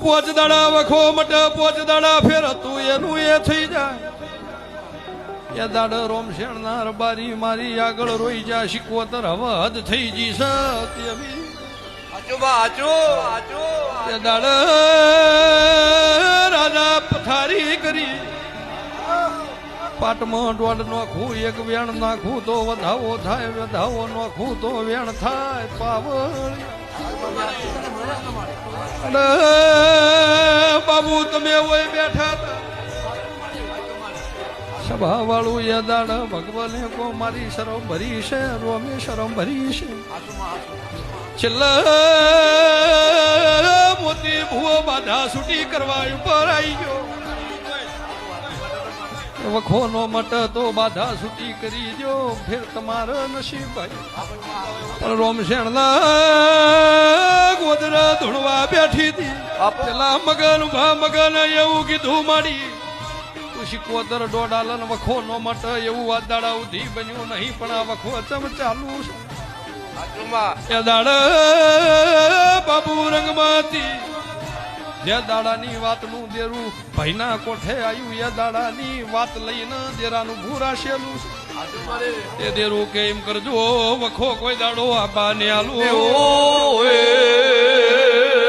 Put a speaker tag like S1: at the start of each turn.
S1: પોચ દાડા વખો મટ પોચ દાડા ફેર તું એનું એ થઈ જાય એ દાડ રોમશેણ ના રબારી મારી આગળ રોઈ જા શિકોતર હવે હદ થઈ જી એ દાડ રાજા પથારી કરી પાટમાં દોડ નોખું એક વેણ નાખું તો વધાવો થાય વધાવો નોખું તો વેણ થાય પાવળ બાબુ તમે ઓય બેઠા સભા વાળું એ દાડ ભગવાને કો મારી શરમ ભરી છે રોમે શરમ ભરી છે છેલ્લા મોતી ભૂવો બાધા છૂટી કરવા ઉપર આવી ગયો વખો નો મટ તો બાધા છૂટી કરી દો ફેર તમારા નસીબ ભાઈ પણ રોમશેણ ના ગોદરા ધૂણવા બેઠી હતી પેલા મગન મગન એવું કીધું માડી તું શિકોતર દોડાલન વખો નો મટ એવું આ દાડા ઉધી બન્યું નહીં પણ આ વખો ચમ ચાલુ છે એ દાડ બાબુ રંગમાંથી જે દાડાની વાતનું દેરું ભાઈના કોઠે આવ્યું એ દાડાની વાત લઈને દેરાનું ભૂરાશેલું એ દેરું કે એમ કરજો વખો કોઈ દાડો આબા ને આલું